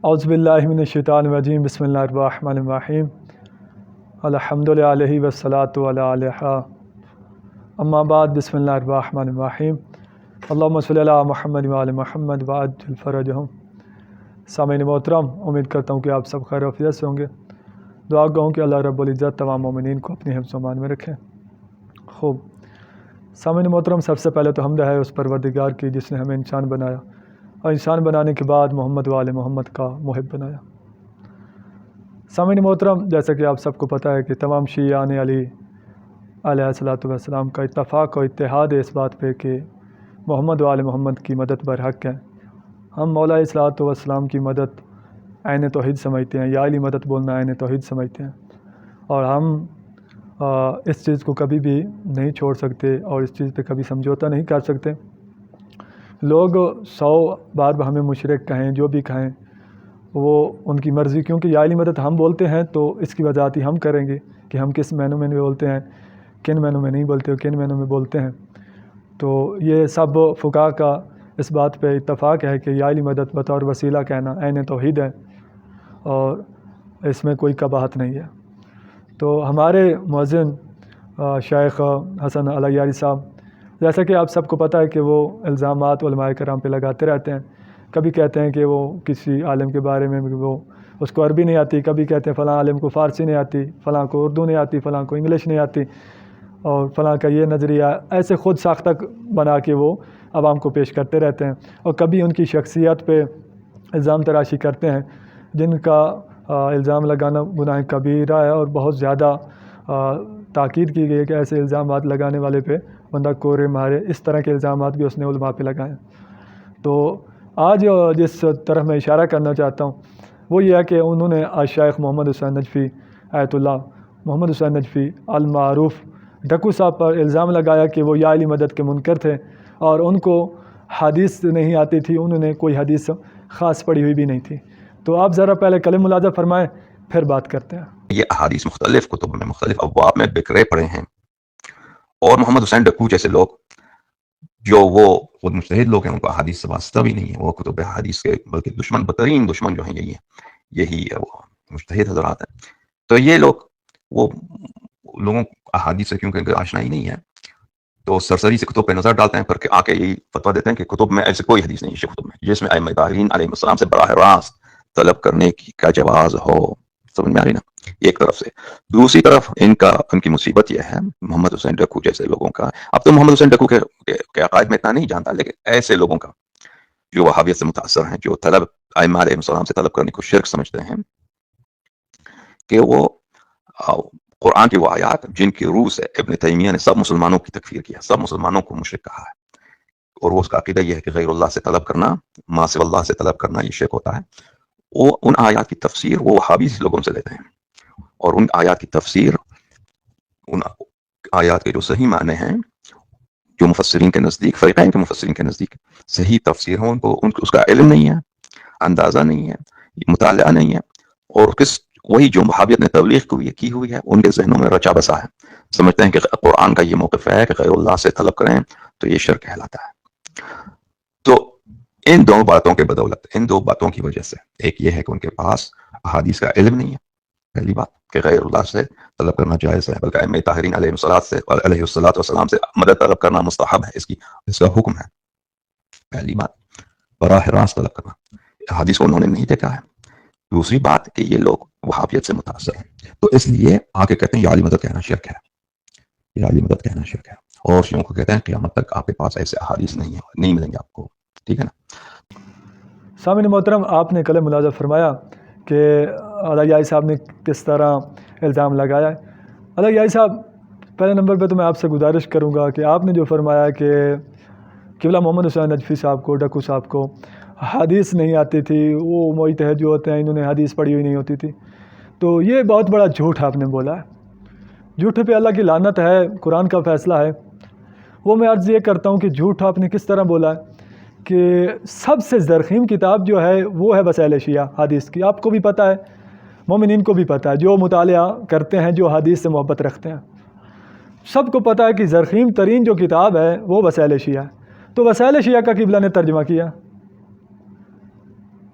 اعوذ باللہ من الشیطان الرجیم بسم اللہ الرحمن الرحیم الحمدللہ والصلاۃ علیہ اما بعد بسم اللہ الرحمن الرحیم اللہم صلی علی محمد وعلی محمد وعجل فرجہم۔ سامعین محترم، امید کرتا ہوں کہ آپ سب خیر و عافیت سے ہوں گے۔ دعا گو ہوں کہ اللہ رب العزت تمام مومنین کو اپنی حفظ و امان میں رکھیں۔ خوب، سامعین محترم، سب سے پہلے تو حمد ہے اس پروردگار کی جس نے ہمیں انسان بنایا اور انسان بنانے کے بعد محمد وآل محمد کا محب بنایا۔ سامعین محترم، جیسا کہ آپ سب کو پتہ ہے کہ تمام شیعان علی علیہ الصلاۃ والسلام کا اتفاق و اتحاد ہے اس بات پہ کہ محمد وآل محمد کی مدد برحق ہے۔ ہم مولا الصلاۃ والسلام کی مدد عین توحید سمجھتے ہیں، یا علی مدد بولنا عین توحید سمجھتے ہیں، اور ہم اس چیز کو کبھی بھی نہیں چھوڑ سکتے اور اس چیز پہ کبھی سمجھوتا نہیں کر سکتے۔ لوگ 100 بار ہمیں مشرک کہیں، جو بھی کہیں وہ ان کی مرضی، کیونکہ یا علی مدد ہم بولتے ہیں تو اس کی وضاحتی ہم کریں گے کہ ہم کس معنوں میں بولتے ہیں، کن معنوں میں نہیں بولتے اور کن معنوں میں بولتے ہیں۔ تو یہ سب فقہاء کا اس بات پہ اتفاق ہے کہ یا علی مدد بطور وسیلہ کہنا عین توحید ہے اور اس میں کوئی قباحت نہیں ہے۔ تو ہمارے مؤذن شیخ حسن علیاری صاحب، جیسا کہ آپ سب کو پتہ ہے کہ وہ الزامات علماء کرام پہ لگاتے رہتے ہیں۔ کبھی کہتے ہیں کہ وہ کسی عالم کے بارے میں وہ اس کو عربی نہیں آتی، کبھی کہتے ہیں فلاں عالم کو فارسی نہیں آتی، فلاں کو اردو نہیں آتی، فلاں کو انگلش نہیں آتی، اور فلاں کا یہ نظریہ، ایسے خود ساختہ بنا کے وہ عوام کو پیش کرتے رہتے ہیں، اور کبھی ان کی شخصیت پہ الزام تراشی کرتے ہیں، جن کا الزام لگانا گناہ کبیرہ ہے، اور بہت زیادہ تاکید کی گئی ہے کہ ایسے الزامات لگانے والے پہ بندہ کوڑے مارے۔ اس طرح کے الزامات بھی اس نے علماء پہ لگائے ہیں۔ تو آج جس طرف میں اشارہ کرنا چاہتا ہوں وہ یہ ہے کہ انہوں نے شیخ محمد حسین نجفی آیت اللہ محمد حسین نجفی المعروف ڈکو صاحب پر الزام لگایا کہ وہ یا علی مدد کے منکر تھے اور ان کو حدیث نہیں آتی تھی، انہوں نے کوئی حدیث خاص پڑھی ہوئی بھی نہیں تھی۔ تو آپ ذرا پہلے کلم ملاحظہ فرمائیں، پھر بات کرتے ہیں۔ یہ احادیث مختلف کتب میں مختلف ابواب میں بکھرے پڑے ہیں، اور محمد حسین ڈکو جیسے لوگ جو وہ خود مجتہد لوگ ہیں، ان کو احادیث سے واسطہ بھی نہیں ہے، وہ کتب حدیث کے بلکہ دشمن، بدترین دشمن جو ہیں یہی وہ مجتہد حضرات ہیں۔ تو یہ لوگ وہ لوگوں احادیث سے کیونکہ آشنائی نہیں ہے تو سرسری سے کتب پہ نظر ڈالتے ہیں، پھر آ کے یہی فتویٰ دیتے ہیں کہ کتب میں ایسے کوئی حدیث نہیں ہے کتب میں جس میں ائمہ طاہرین علیہ السلام سے براہ راست طلب کرنے کا جواز ہو۔ سمجھ میں آ رہی نا؟ ایک طرف سے۔ دوسری طرف ان کی مصیبت یہ ہے محمد حسین ڈکو جیسے لوگوں کا، اب تو محمد حسین ڈکو کے عقائد میں اتنا نہیں جانتا، لیکن ایسے لوگوں کا جو وہابیت سے متاثر ہیں، جو طلب ائمہ علیہ السلام سے طلب کرنے کو شرک سمجھتے ہیں، کہ وہ قرآن کی وہ آیات جن کی روح سے ابن تیمیہ نے سب مسلمانوں کی تکفیر کیا، سب مسلمانوں کو مشرک کہا ہے، اور وہ اس کا عقیدہ یہ ہے کہ غیر اللہ سے طلب کرنا، ما سوی اللہ سے طلب کرنا، یہ شرک ہوتا ہے۔ وہ ان آیات کی تفسیر وہ وہابی لوگوں سے لیتے ہیں، اور ان آیات کی تفسیر، ان آیات کے جو صحیح معنی ہیں، جو مفسرین کے نزدیک، فریقین کے مفسرین کے نزدیک صحیح تفسیر ہوں، ان کو اس کا علم نہیں ہے، اندازہ نہیں ہے، مطالعہ نہیں ہے، اور وہی جو وہابیت نے تبلیغ کی ہوئی ہے ان کے ذہنوں میں رچا بسا ہے، سمجھتے ہیں کہ قرآن کا یہ موقف ہے کہ غیر اللہ سے طلب کریں تو یہ شرک کہلاتا ہے۔ تو ان دو باتوں کے بدولت، ان دو باتوں کی وجہ سے، ایک یہ ہے کہ ان کے پاس احادیث کا علم نہیں ہے، پہلی بات کہ غیر اللہ سے طلب کرنا جائز ہے، بلکہ ائمہ طاہرین علیہ الصلوۃ والسلام سے مدد طلب کرنا مستحب ہے، اس کا حکم ہے، پہلی بات براہ راست طلب کرنا، حدیث کو انہوں نے نہیں دیکھا ہے۔ دوسری بات کہ یہ لوگ وہابیت سے متاثر ہیں، تو اس لیے آگے کہتے ہیں یا علی مدد کہنا شرک ہے، یا علی مدد کہنا شرک ہے، اور شیعوں کو کہتے ہیں قیامت تک آپ کے پاس ایسے احادیث نہیں ملیں گے آپ کو، ٹھیک ہے نا؟ سامعین محترم، آپ نے کلم ملاحظہ فرمایا کہ علیاری صاحب نے کس طرح الزام لگایا ہے۔ علیاری صاحب، پہلے نمبر پہ تو میں آپ سے گزارش کروں گا کہ آپ نے جو فرمایا کہ قبلہ محمد حسین نجفی صاحب کو، ڈکو صاحب کو حدیث نہیں آتی تھی، وہ مجتہد جو ہوتے ہیں انہوں نے حدیث پڑھی ہوئی نہیں ہوتی تھی، تو یہ بہت بڑا جھوٹ آپ نے بولا ہے۔ جھوٹ پہ اللہ کی لعنت ہے، قرآن کا فیصلہ ہے۔ وہ میں عرض یہ کرتا ہوں کہ جھوٹ آپ نے کس طرح بولا ہے کہ سب سے زرخیم کتاب جو ہے وہ ہے وسائل شیعہ حدیث کی، آپ کو بھی پتہ ہے، مومنین کو بھی پتہ ہے، جو مطالعہ کرتے ہیں، جو حدیث سے محبت رکھتے ہیں، سب کو پتہ ہے کہ زرخیم ترین جو کتاب ہے وہ وسائل شیعہ ہے۔ تو وسائل شیعہ کا قبلہ نے ترجمہ کیا،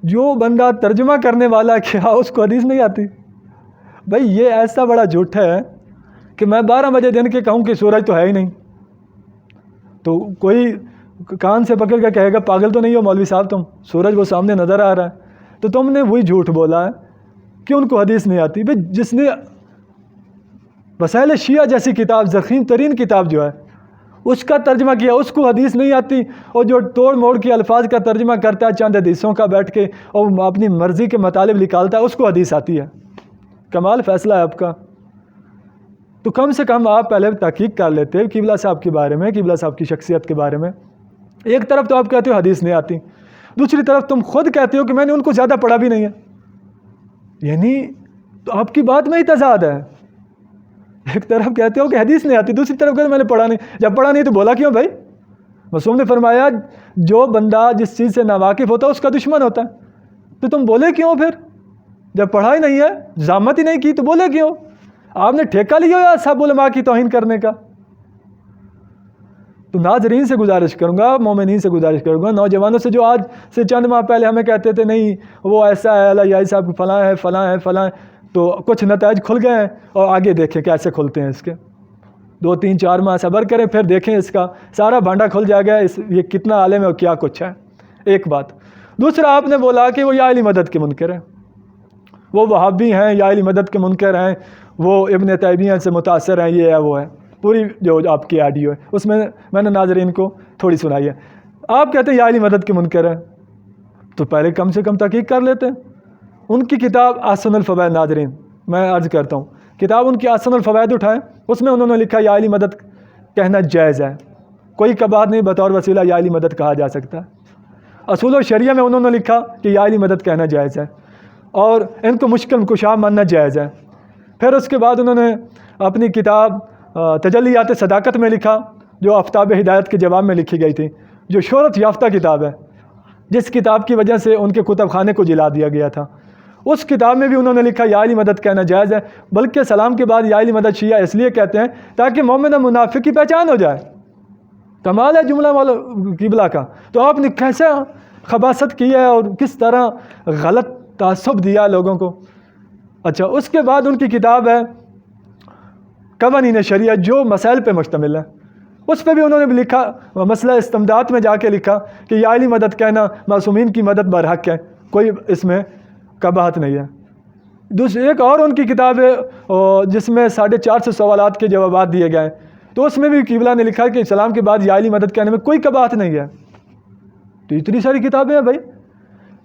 جو بندہ ترجمہ کرنے والا کیا اس کو حدیث نہیں آتی؟ بھائی یہ ایسا بڑا جھوٹ ہے کہ میں 12 بجے دن کے کہوں کہ سورج تو ہے ہی نہیں، تو کوئی کان سے پکڑ کے کہے گا پاگل تو نہیں ہو مولوی صاحب تم، سورج وہ سامنے نظر آ رہا ہے، تو تم نے وہی جھوٹ بولا ہے کہ ان کو حدیث نہیں آتی۔ بھائی جس نے وسائل شیعہ جیسی کتاب، ضخیم ترین کتاب جو ہے، اس کا ترجمہ کیا، اس کو حدیث نہیں آتی، اور جو توڑ موڑ کے الفاظ کا ترجمہ کرتا ہے چند حدیثوں کا بیٹھ کے اور اپنی مرضی کے مطالب نکالتا ہے، اس کو حدیث آتی ہے۔ کمال فیصلہ ہے آپ کا۔ تو کم سے کم آپ پہلے تحقیق کر لیتے قبلہ صاحب کے بارے میں، قبلہ صاحب کی شخصیت کے بارے میں۔ ایک طرف تو آپ کہتے ہو حدیث نہیں آتی، دوسری طرف تم خود کہتے ہو کہ میں نے ان کو زیادہ پڑھا بھی نہیں ہے، یعنی تو آپ کی بات میں ہی تضاد ہے۔ ایک طرف کہتے ہو کہ حدیث نہیں آتی، دوسری طرف کہتے ہو میں نے پڑھا نہیں۔ جب پڑھا نہیں تو بولا کیوں بھائی؟ معصوم نے فرمایا جو بندہ جس چیز سے ناواقف ہوتا ہے اس کا دشمن ہوتا ہے، تو تم بولے کیوں پھر؟ جب پڑھا ہی نہیں ہے، ضامت ہی نہیں کی، تو بولے کیوں؟ آپ نے ٹھیکہ لیا یا سب علماء کی توہین کرنے کا؟ تو ناظرین سے گزارش کروں گا، مومنین سے گزارش کروں گا، نوجوانوں سے جو آج سے چند ماہ پہلے ہمیں کہتے تھے نہیں وہ ایسا ہے، علیہ صاحب فلاں ہے فلاں ہے فلاں ہے، تو کچھ نتائج کھل گئے ہیں اور آگے دیکھیں کیسے کھلتے ہیں اس کے۔ 2-3-4 ماہ صبر کریں، پھر دیکھیں اس کا سارا بھانڈا کھل جائے گا، یہ کتنا عالم ہے اور کیا کچھ ہے۔ ایک بات۔ دوسرا آپ نے بولا کہ وہ یا علی مدد کے منکر ہیں، وہ وہابی ہیں، یا علی مدد کے منکر ہیں، وہ ابن تیمیہ سے متاثر ہیں، یہ ہے وہ ہے۔ پوری جو آپ کی آڈیو ہے اس میں نے ناظرین کو تھوڑی سنائی ہے۔ آپ کہتے ہیں یا علی مدد کے منکر ہیں، تو پہلے کم سے کم تحقیق کر لیتے ہیں۔ ان کی کتاب احسن الفوائد، ناظرین میں عرض کرتا ہوں، کتاب ان کی احسن الفوائد اٹھائیں، اس میں انہوں نے لکھا یا علی مدد کہنا جائز ہے، کوئی کباہت نہیں، بطور وسیلہ یا علی مدد کہا جا سکتا ہے۔ اصول و شریعہ میں انہوں نے لکھا کہ یا علی مدد کہنا جائز ہے اور ان کو مشکل کشا ماننا جائز ہے۔ پھر اس کے بعد انہوں نے اپنی کتاب تجلیات صداقت میں لکھا، جو آفتاب ہدایت کے جواب میں لکھی گئی تھی، جو شہرت یافتہ کتاب ہے، جس کتاب کی وجہ سے ان کے کتب خانے کو جلا دیا گیا تھا۔ اس کتاب میں بھی انہوں نے لکھا یا علی مدد کہنا جائز ہے، بلکہ سلام کے بعد یا علی مدد شیعہ اس لیے کہتے ہیں تاکہ مومن اور منافق کی پہچان ہو جائے۔ کمال ہے جملہ والا قبلہ کا۔ تو آپ نے کیسے خباثت کی ہے اور کس طرح غلط تعصب دیا لوگوں کو۔ اچھا، اس کے بعد ان کی کتاب ہے قوانین شریعہ، جو مسائل پہ مشتمل ہے، اس پہ بھی انہوں نے بھی لکھا، مسئلہ استمداد میں جا کے لکھا کہ یا علی مدد کہنا معصومین کی مدد برحق ہے، کوئی اس میں کباہت نہیں ہے۔ دوسری ایک اور ان کی کتاب ہے جس میں 450 سوالات کے جوابات دیے گئے، تو اس میں بھی قبلہ نے لکھا کہ اسلام کے بعد یا علی مدد کہنے میں کوئی کباہت نہیں ہے۔ تو اتنی ساری کتابیں ہیں بھائی۔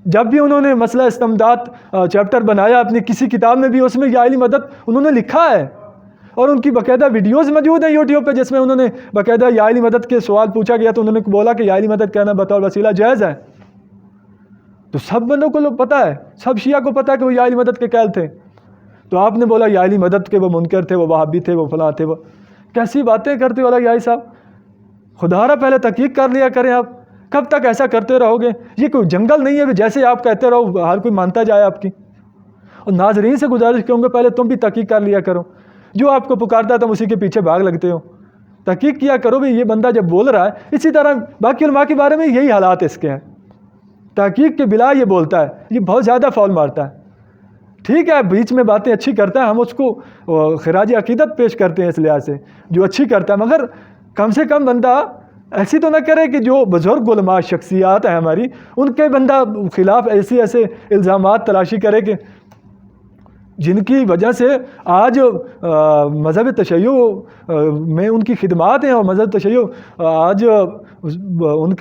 جب بھی انہوں نے مسئلہ استمداد چیپٹر بنایا اپنی کسی کتاب میں بھی، اس میں یا علی مدد انہوں نے لکھا ہے، اور ان کی باقاعدہ ویڈیوز موجود ہیں یوٹیوب پہ جس میں انہوں نے باقاعدہ یا علی مدد کے سوال پوچھا گیا تو انہوں نے بولا کہ یا علی مدد کہنا بطور وسیلہ جائز ہے۔ تو سب بندوں کو پتہ ہے، سب شیعہ کو پتہ ہے کہ وہ یا علی مدد کے قائل تھے، تو آپ نے بولا یا علی مدد کے وہ منکر تھے، وہ وہابی تھے، وہ فلاں تھے۔ وہ کیسی باتیں کرتے ہو یا صاحب، خدا را پہلے تحقیق کر لیا کریں۔ آپ کب تک ایسا کرتے رہو گے؟ یہ کوئی جنگل نہیں ہے جیسے آپ کہتے رہو ہر کوئی مانتا جائے آپ کی۔ اور ناظرین سے گزارش کروں گا پہلے تم بھی تحقیق کر لیا کرو، جو آپ کو پکارتا ہے تم اسی کے پیچھے بھاگ لگتے ہو۔ تحقیق کیا کرو بھی یہ بندہ جب بول رہا ہے، اسی طرح باقی علماء کے بارے میں یہی حالات اس کے ہیں، تحقیق کے بلا یہ بولتا ہے، یہ بہت زیادہ فاول مارتا ہے۔ ٹھیک ہے بیچ میں باتیں اچھی کرتا ہے، ہم اس کو خراج عقیدت پیش کرتے ہیں اس لحاظ سے جو اچھی کرتا ہے، مگر کم سے کم بندہ ایسی تو نہ کرے کہ جو بزرگ علماء شخصیات ہیں ہماری ان کے بندہ خلاف ایسے الزامات تلاشی کرے کہ جن کی وجہ سے آج مذہب تشیع میں ان کی خدمات ہیں، اور مذہب تشیع آج ان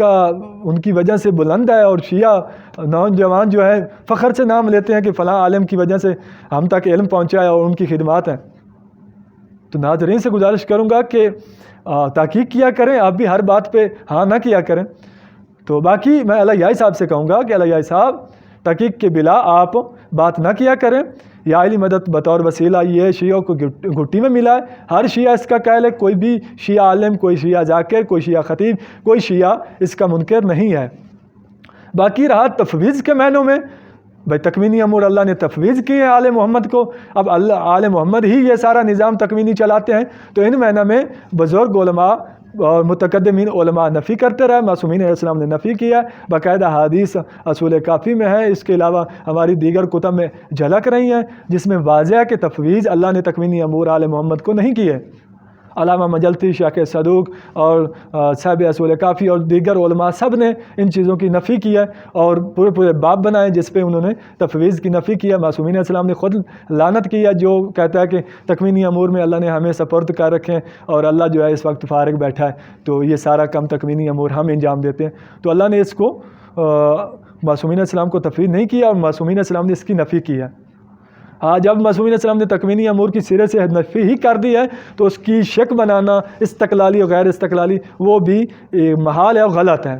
کی وجہ سے بلند ہے، اور شیعہ نوجوان جو ہے فخر سے نام لیتے ہیں کہ فلاں عالم کی وجہ سے ہم تک علم پہنچا ہے اور ان کی خدمات ہیں۔ تو ناظرین سے گزارش کروں گا کہ تحقیق کیا کریں، آپ بھی ہر بات پہ ہاں نہ کیا کریں۔ تو باقی میں علیہ صاحب سے کہوں گا کہ علیہ صاحب تحقیق کے بلا آپ بات نہ کیا کریں۔ یا علی مدد بطور وسیلہ یہ شیعوں کو گھٹی میں ملا ہے، ہر شیعہ اس کا قائل ہے، کوئی بھی شیعہ عالم، کوئی شیعہ ذاکر، کوئی شیعہ خطیب، کوئی شیعہ اس کا منکر نہیں ہے۔ باقی رہا تفویض کے معنوں میں، بھائی تکوینی امور اللہ نے تفویض کی ہے آل محمد کو، اب اللہ آل محمد ہی یہ سارا نظام تکوینی چلاتے ہیں، تو ان معنی میں بزرگ علماء اور متقدمین علماء نفی کرتے رہے، معصومین علیہ السلام نے نفی کیا، باقاعدہ حدیث اصول کافی میں ہے، اس کے علاوہ ہماری دیگر کتب میں جھلک رہی ہیں جس میں واضح ہے کہ تفویض اللہ نے تکوینی امور آل محمد کو نہیں کیے۔ علامہ مجلسی، شیخ صدوق اور صاحب اصول کافی اور دیگر علماء سب نے ان چیزوں کی نفی کی ہے اور پورے باب بنائے جس پہ انہوں نے تفویض کی نفی کیا۔ معصومین علیہ السلام نے خود لعنت کی ہے جو کہتا ہے کہ تکوینی امور میں اللہ نے ہمیں سپرد کر رکھے ہیں اور اللہ جو ہے اس وقت فارغ بیٹھا ہے، تو یہ سارا کم تکوینی امور ہم انجام دیتے ہیں۔ تو اللہ نے اس کو معصومین علیہ السلام کو تفویض نہیں کیا اور معصومین علیہ السلام نے اس کی نفی کی ہے۔ جب معصومین علیہ السلام نے تکوینی امور کی سرے سے نفی ہی کر دی ہے تو اس کی شک بنانا استقلالی اور غیر استقلالی وہ بھی محال ہے اور غلط ہے۔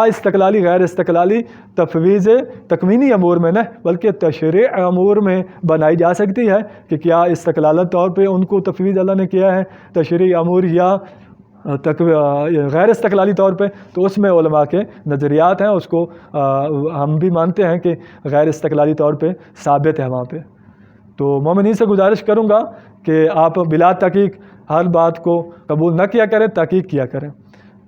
استقلالی غیر استقلالی تفویض تکوینی امور میں نہ بلکہ تشریع امور میں بنائی جا سکتی ہے کہ کیا استقلالت طور پہ ان کو تفویض اللہ نے کیا ہے تشریع امور یا غیر استقلالی طور پہ، تو اس میں علماء کے نظریات ہیں، اس کو ہم بھی مانتے ہیں کہ غیر استقلالی طور پہ ثابت ہے وہاں پہ۔ تو مومنین سے گزارش کروں گا کہ آپ بلا تحقیق ہر بات کو قبول نہ کیا کریں، تحقیق کیا کریں۔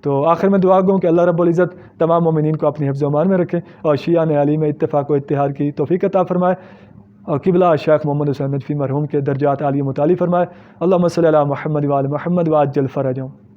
تو آخر میں دعا گوں کہ اللہ رب العزت تمام مومنین کو اپنی حفظ و امان میں رکھے اور شیعہ علی میں اتفاق و اتحاد کی توفیق عطا فرمائے اور قبلہ شیخ محمد حسین نجفی مرحوم کے درجات عالی متعالی فرمائے۔ اللہم صلی علی محمد و آل محمد وعجل فرجہم۔